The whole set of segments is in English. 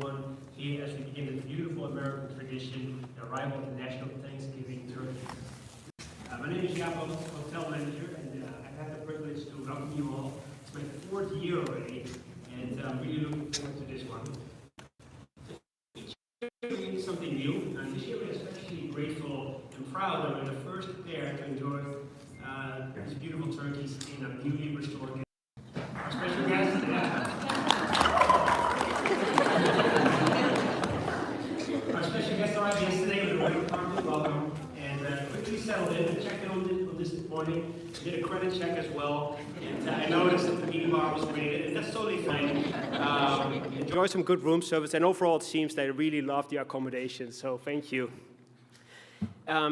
everyone here as we begin this beautiful American tradition, the arrival of the National Thanksgiving Turkey. My name is Jaap, hotel manager, and I have the privilege to welcome you all. It's my 4th year already, and I'm really looking forward to this one. Something new, and this year we're especially grateful and proud that we're the first pair to enjoy these beautiful turkeys in a newly restored. Our special guest, our special guest arrived yesterday with a white carpet welcome, and quickly settled in and checked in on this morning. Did a credit check as well, and I noticed that the meeting bar was great, and that's totally fine. Enjoy some good room service, and overall it seems they really love the accommodation, so thank you.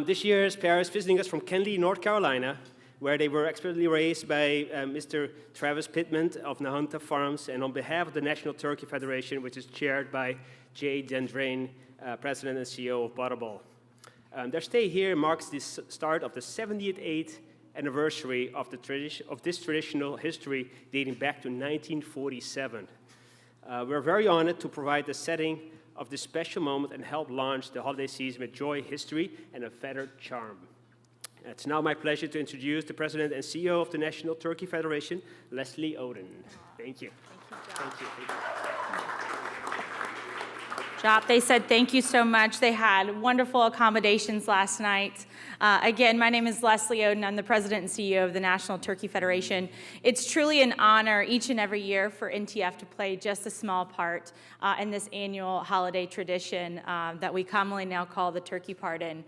This year's pair is visiting us from Kenly, North Carolina, where they were expertly raised by Mr. Travis Pittman of Nahunta Farms, and on behalf of the National Turkey Federation, which is chaired by Jay Dendrain, President and CEO of Butterball. Their stay here marks the start of the 78th anniversary of this traditional history dating back to 1947. We're very honored to provide the setting of this special moment and help launch the holiday season with joy, history, and a feathered charm. It's now my pleasure to introduce the President and CEO of the National Turkey Federation, Leslie Oden. Thank you. Thank you, Thank you. Jaap, they said thank you so much. They had wonderful accommodations last night. Again, my name is Leslie Oden. I'm the President and CEO of the National Turkey Federation. It's truly an honor each and every year for NTF to play just a small part in this annual holiday tradition that we commonly now call the Turkey Pardon.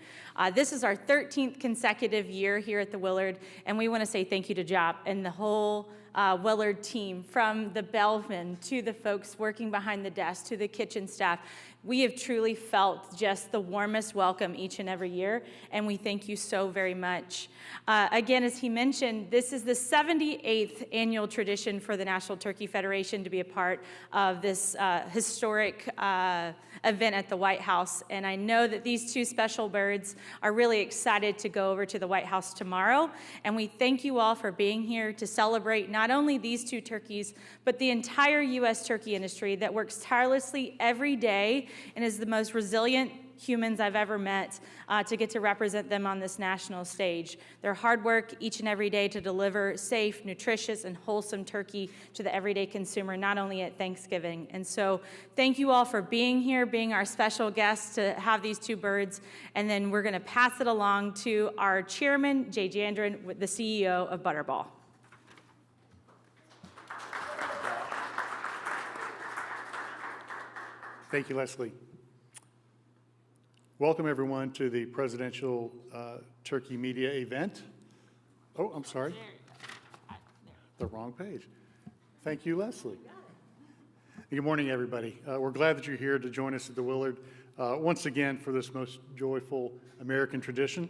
This is our 13th consecutive year here at the Willard, and we want to say thank you to Jaap and the whole Willard team, from the bellman to the folks working behind the desk to the kitchen staff. We have truly felt just the warmest welcome each and every year, and we thank you so very much. Again, as he mentioned, this is the 78th annual tradition for the National Turkey Federation to be a part of this historic event at the White House, and I know that these two special birds are really excited to go over to the White House tomorrow, and we thank you all for being here to celebrate not only these two turkeys, but the entire U.S. turkey industry that works tirelessly every day and is the most resilient humans I've ever met to get to represent them on this national stage. Their hard work each and every day to deliver safe, nutritious, and wholesome turkey to the everyday consumer, not only at Thanksgiving. And so thank you all for being here, being our special guests to have these two birds, and then we're gonna pass it along to our chairman, Jay Jandren, the CEO of Butterball. Thank you, Leslie. Welcome, everyone, to the Presidential Turkey Media event. Oh, I'm sorry. The wrong page. Thank you, Leslie. Good morning, everybody. We're glad that you're here to join us at the Willard once again for this most joyful American tradition.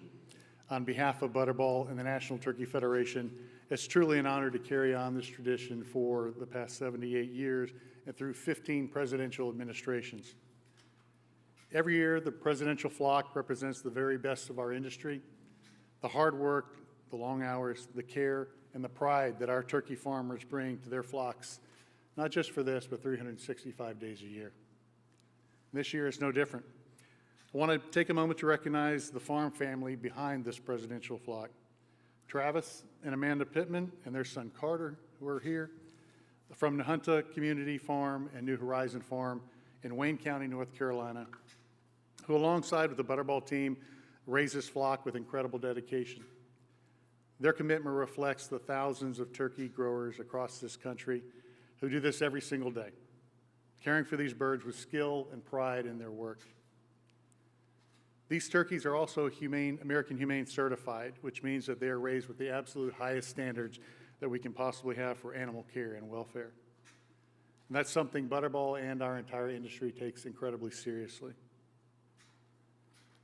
On behalf of Butterball and the National Turkey Federation, it's truly an honor to carry on this tradition for the past 78 years and through 15 presidential administrations. Every year, the presidential flock represents the very best of our industry, the hard work, the long hours, the care, and the pride that our turkey farmers bring to their flocks, not just for this, but 365 days a year. This year is no different. I want to take a moment to recognize the farm family behind this presidential flock. Travis and Amanda Pittman and their son Carter, who are here, from Nahunta Community Farm and New Horizon Farm in Wayne County, North Carolina, who alongside with the Butterball team raise this flock with incredible dedication. Their commitment reflects the thousands of turkey growers across this country who do this every single day, caring for these birds with skill and pride in their work. These turkeys are also American Humane certified, which means that they are raised with the absolute highest standards that we can possibly have for animal care and welfare. And that's something Butterball and our entire industry takes incredibly seriously.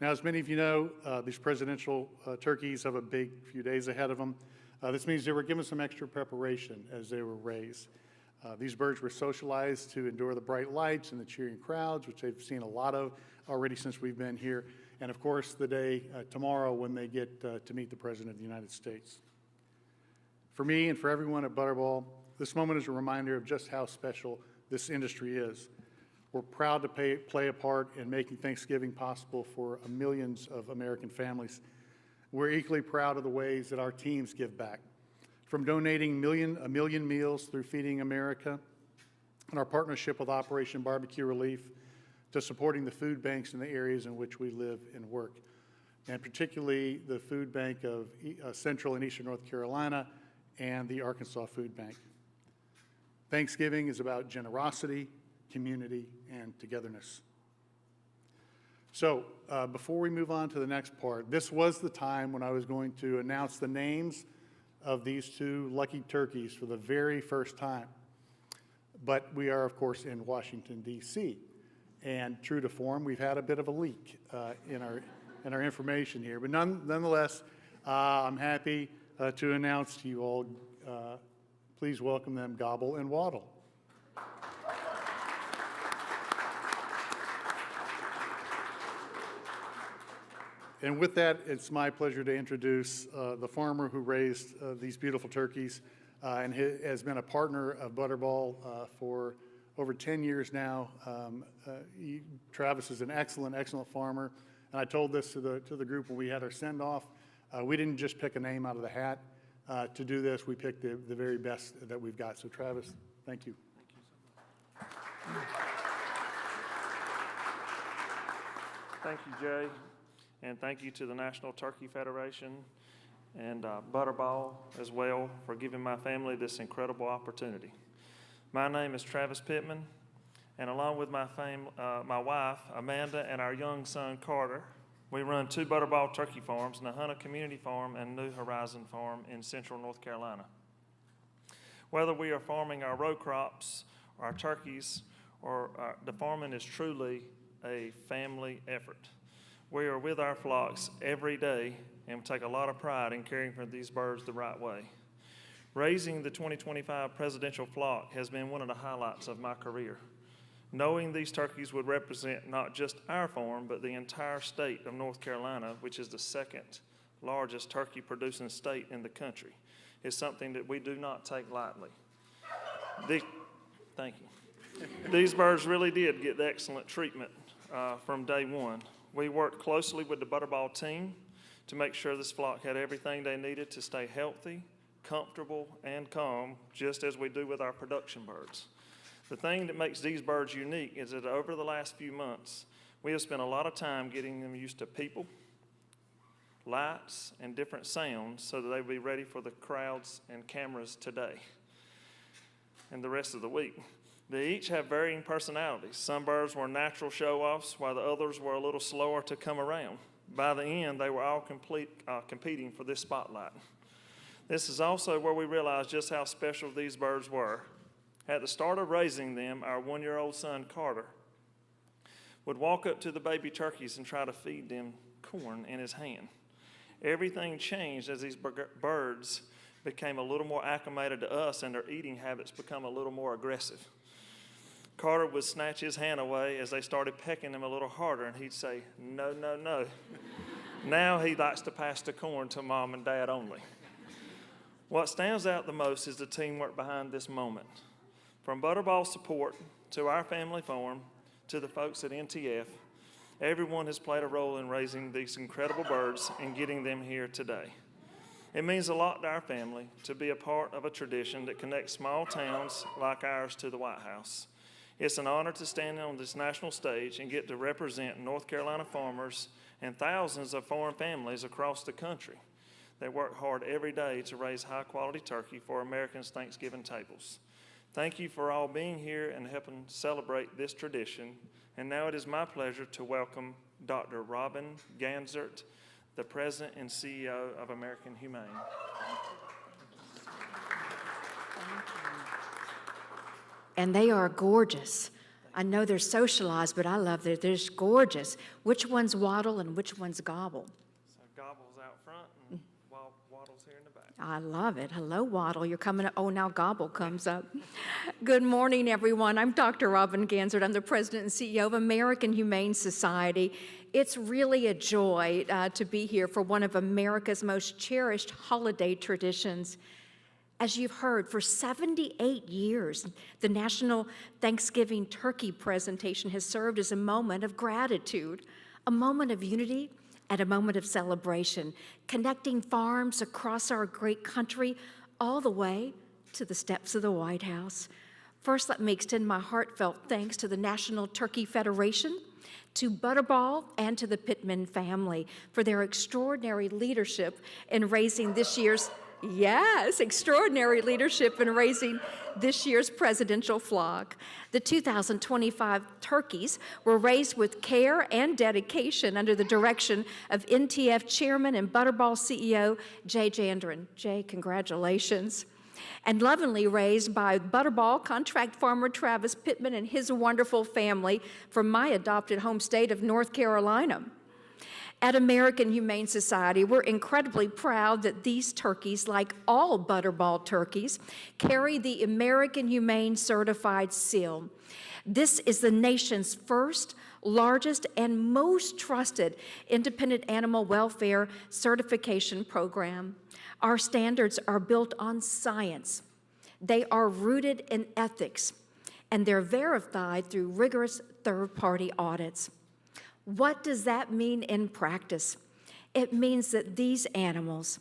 Now, as many of you know, these presidential turkeys have a big few days ahead of them. This means they were given some extra preparation as they were raised. These birds were socialized to endure the bright lights and the cheering crowds, which they've seen a lot of already since we've been here. And of course, the day tomorrow when they get to meet the President of the United States. For me and for everyone at Butterball, this moment is a reminder of just how special this industry is. We're proud to play a part in making Thanksgiving possible for millions of American families. We're equally proud of the ways that our teams give back, from donating a million meals through Feeding America and our partnership with Operation Barbecue Relief to supporting the food banks in the areas in which we live and work, and particularly the food bank of Central and Eastern North Carolina and the Arkansas Food Bank. Thanksgiving is about generosity, community, and togetherness. So before we move on to the next part, this was the time when I was going to announce the names of these two lucky turkeys for the very first time. But we are, of course, in Washington, D.C. And true to form, we've had a bit of a leak in our information here. But nonetheless, I'm happy to announce to you all, please welcome them, Gobble and Waddle. And with that, it's my pleasure to introduce the farmer who raised these beautiful turkeys and has been a partner of Butterball for over 10 years now. Travis is an excellent, excellent farmer. And I told this to the group when we had our send-off. We didn't just pick a name out of the hat. To do this, we picked the very best that we've got. So Travis, thank you. Thank you, Jay. And thank you to the National Turkey Federation and Butterball as well for giving my family this incredible opportunity. My name is Travis Pittman, and along with my wife, Amanda, and our young son, Carter, we run 2 Butterball turkey farms, Nahunta Community Farm and New Horizon Farm in Central North Carolina. Whether we are farming our row crops, our turkeys, or the farming is truly a family effort. We are with our flocks every day and take a lot of pride in caring for these birds the right way. Raising the 2025 presidential flock has been one of the highlights of my career. Knowing these turkeys would represent not just our farm, but the entire state of North Carolina, which is the 2nd largest turkey producing state in the country, is something that we do not take lightly. Thank you. These birds really did get excellent treatment from day one. We worked closely with the Butterball team to make sure this flock had everything they needed to stay healthy, comfortable, and calm, just as we do with our production birds. The thing that makes these birds unique is that over the last few months, we have spent a lot of time getting them used to people, lights, and different sounds so that they will be ready for the crowds and cameras today and the rest of the week. They each have varying personalities. Some birds were natural show-offs, while the others were a little slower to come around. By the end, they were all competing for this spotlight. This is also where we realized just how special these birds were. At the start of raising them, our 1-year-old son, Carter, would walk up to the baby turkeys and try to feed them corn in his hand. Everything changed as these birds became a little more acclimated to us and their eating habits become a little more aggressive. Carter would snatch his hand away as they started pecking him a little harder, and he'd say, "No, no, no." Now he likes to pass the corn to mom and dad only. What stands out the most is the teamwork behind this moment. From Butterball support to our family farm to the folks at NTF, everyone has played a role in raising these incredible birds and getting them here today. It means a lot to our family to be a part of a tradition that connects small towns like ours to the White House. It's an honor to stand on this national stage and get to represent North Carolina farmers and thousands of farm families across the country that work hard every day to raise high-quality turkey for Americans' Thanksgiving tables. Thank you for all being here and helping celebrate this tradition. And now it is my pleasure to welcome Dr. Robin Ganzert, the President and CEO of American Humane. And they are gorgeous. I know they're socialized, but I love that they're just gorgeous. Which one's Waddle and which one's Gobble? So Gobble's out front and Waddle's here in the back. I love it. Hello, Waddle. You're coming up. Oh, now Gobble comes up. Good morning, everyone. I'm Dr. Robin Ganzert. I'm the President and CEO of American Humane Society. It's really a joy to be here for one of America's most cherished holiday traditions. As you've heard, for 78 years, the National Thanksgiving Turkey presentation has served as a moment of gratitude, a moment of unity, and a moment of celebration, connecting farms across our great country all the way to the steps of the White House. First, let me extend my heartfelt thanks to the National Turkey Federation, to Butterball, and to the Pittman family for their extraordinary leadership in raising this year's extraordinary leadership in raising this year's presidential flock. The 2025 turkeys were raised with care and dedication under the direction of NTF Chairman and Butterball CEO Jay Jandron. Jay, congratulations. And lovingly raised by Butterball contract farmer Travis Pittman and his wonderful family from my adopted home state of North Carolina. At American Humane Society, we're incredibly proud that these turkeys, like all Butterball turkeys, carry the American Humane Certified seal. This is the nation's first, largest, and most trusted independent animal welfare certification program. Our standards are built on science. They are rooted in ethics, and they're verified through rigorous third-party audits. What does that mean in practice? It means that these animals,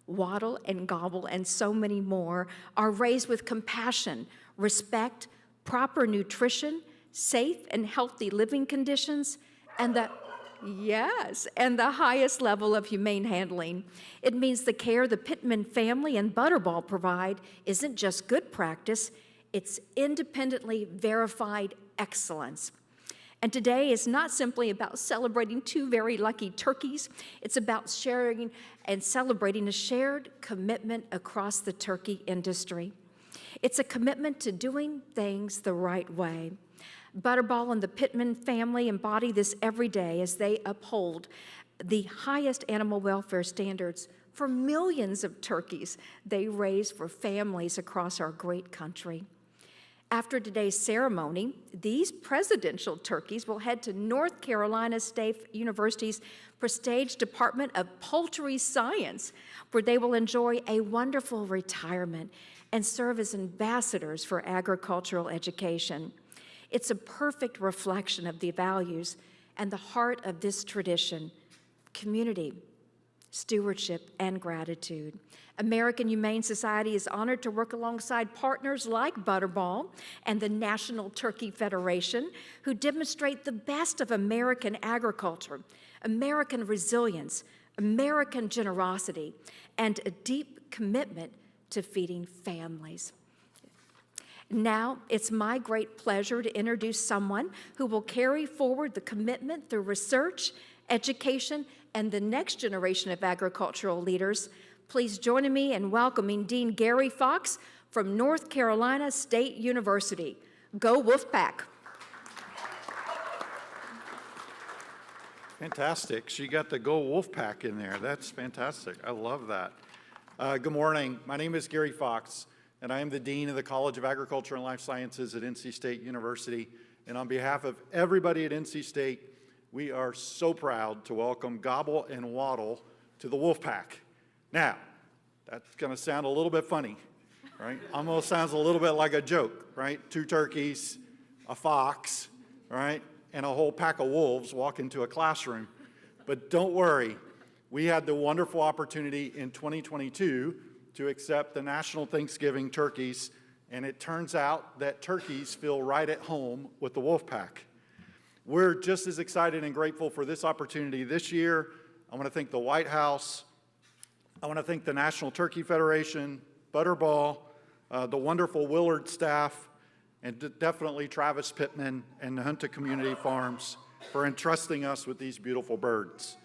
Waddle and Gobble and so many more, are raised with compassion, respect, proper nutrition, safe and healthy living conditions, and the highest level of humane handling. It means the care the Pittman family and Butterball provide isn't just good practice, it's independently verified excellence. And today is not simply about celebrating two very lucky turkeys. It's about sharing and celebrating a shared commitment across the turkey industry. It's a commitment to doing things the right way. Butterball and the Pittman family embody this every day as they uphold the highest animal welfare standards for millions of turkeys they raise for families across our great country. After today's ceremony, these presidential turkeys will head to North Carolina State University's Prestige Department of Poultry Science, where they will enjoy a wonderful retirement and serve as ambassadors for agricultural education. It's a perfect reflection of the values and the heart of this tradition: community, stewardship, and gratitude. American Humane Society is honored to work alongside partners like Butterball and the National Turkey Federation, who demonstrate the best of American agriculture, American resilience, American generosity, and a deep commitment to feeding families. Now, it's my great pleasure to introduce someone who will carry forward the commitment through research, education, and the next generation of agricultural leaders. Please join me in welcoming Dean Gary Fox from North Carolina State University. Go Wolfpack. Fantastic. She got the Go Wolfpack in there. That's fantastic. I love that. Good morning. My name is Gary Fox, and I am the Dean of the College of Agriculture and Life Sciences at NC State University. And on behalf of everybody at NC State, we are so proud to welcome Gobble and Waddle to the Wolfpack. Now, that's going to sound a little bit funny, right? Almost sounds a little bit like a joke, right? Two turkeys, a fox, right? And a whole pack of wolves walk into a classroom. But don't worry, we had the wonderful opportunity in 2022 to accept the National Thanksgiving turkeys, and it turns out that turkeys feel right at home with the Wolfpack. We're just as excited and grateful for this opportunity this year. I want to thank the White House. I want to thank the National Turkey Federation, Butterball, the wonderful Willard staff, and definitely Travis Pittman and the Hunter Community Farms for entrusting us with these beautiful birds.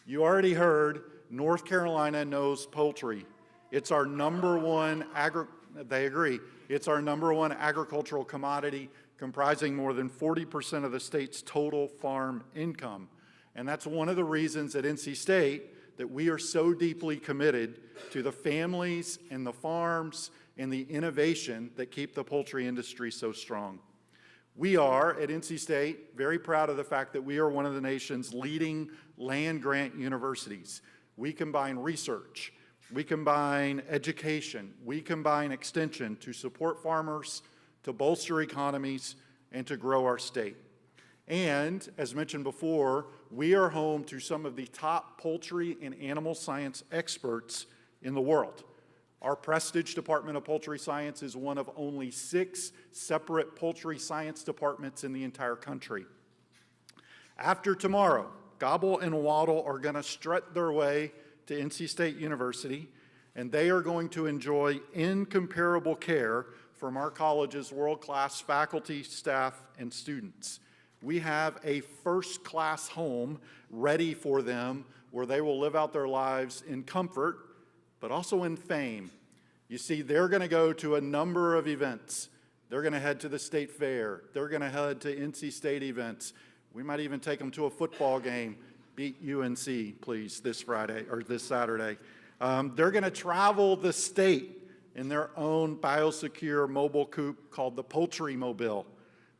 You already heard North Carolina knows poultry. It's our number one It's our number one agricultural commodity, comprising more than 40% of the state's total farm income. And that's one of the reasons at NC State that we are so deeply committed to the families and the farms and the innovation that keep the poultry industry so strong. We are, at NC State, very proud of the fact that we are one of the nation's leading land-grant universities. We combine research, we combine education, we combine extension to support farmers, to bolster economies, and to grow our state. And, as mentioned before, we are home to some of the top poultry and animal science experts in the world. Our Prestige Department of Poultry Science is one of only 6 separate poultry science departments in the entire country. After tomorrow, Gobble and Waddle are going to strut their way to NC State University, and they are going to enjoy incomparable care from our college's world-class faculty, staff, and students. We have a first-class home ready for them where they will live out their lives in comfort, but also in fame. You see, they're going to go to a number of events. They're going to head to the state fair. They're going to head to NC State events. We might even take them to a football game. Beat UNC, please, this Friday or this Saturday. They're going to travel the state in their own biosecure mobile coupe called the Poultry Mobile,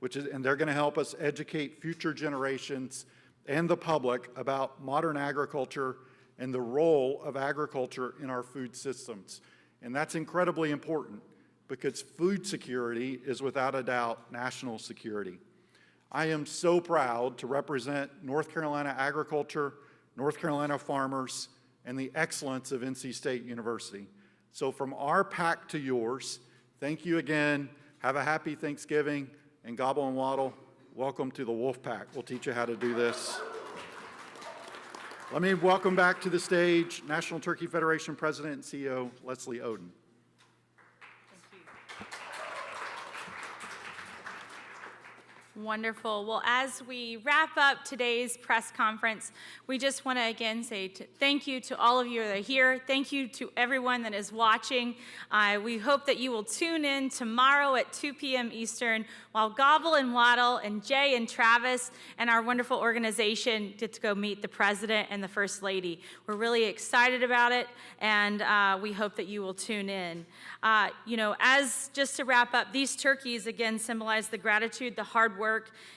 and they're going to help us educate future generations and the public about modern agriculture and the role of agriculture in our food systems. And that's incredibly important because food security is without a doubt national security. I am so proud to represent North Carolina agriculture, North Carolina farmers, and the excellence of NC State University. So from our pack to yours, thank you again. Have a happy Thanksgiving, and Gobble and Waddle, welcome to the Wolf Pack. We'll teach you how to do this. Let me welcome back to the stage National Turkey Federation President and CEO Leslie Oden. Wonderful. Well, as we wrap up today's press conference, we just want to again say thank you to all of you that are here. Thank you to everyone that is watching. We hope that you will tune in tomorrow at 2 p.m. Eastern while Gobble and Waddle and Jay and Travis and our wonderful organization get to go meet the President and the First Lady. We're really excited about it, and we hope that you will tune in. As just to wrap up, these turkeys again symbolize the gratitude, the hard work,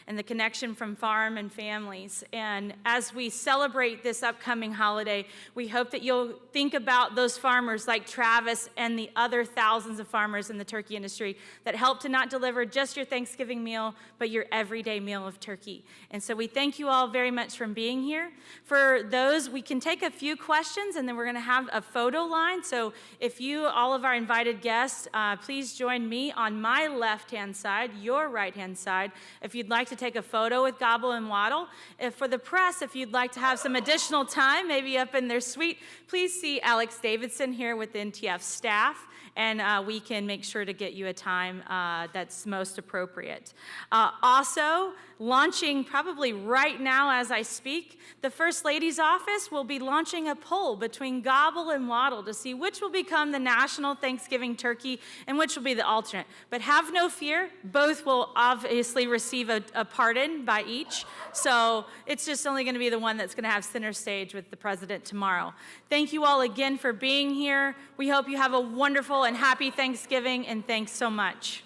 and the connection from farm and families. And as we celebrate this upcoming holiday, we hope that you'll think about those farmers like Travis and the other thousands of farmers in the turkey industry that help to not deliver just your Thanksgiving meal, but your everyday meal of turkey. And so we thank you all very much for being here. For those, we can take a few questions, and then we're going to have a photo line. So if you, all of our invited guests, please join me on my left-hand side, your right-hand side, if you'd like to take a photo with Gobble and Waddle. For the press, if you'd like to have some additional time, maybe up in their suite, please see Alex Davidson here with the NTF staff, and we can make sure to get you a time that's most appropriate. Also, launching probably right now as I speak, the First Lady's office will be launching a poll between Gobble and Waddle to see which will become the national Thanksgiving turkey and which will be the alternate. But have no fear, both will obviously receive a pardon by each. So it's just only going to be the one that's going to have center stage with the President tomorrow. Thank you all again for being here. We hope you have a wonderful and happy Thanksgiving, and thanks so much.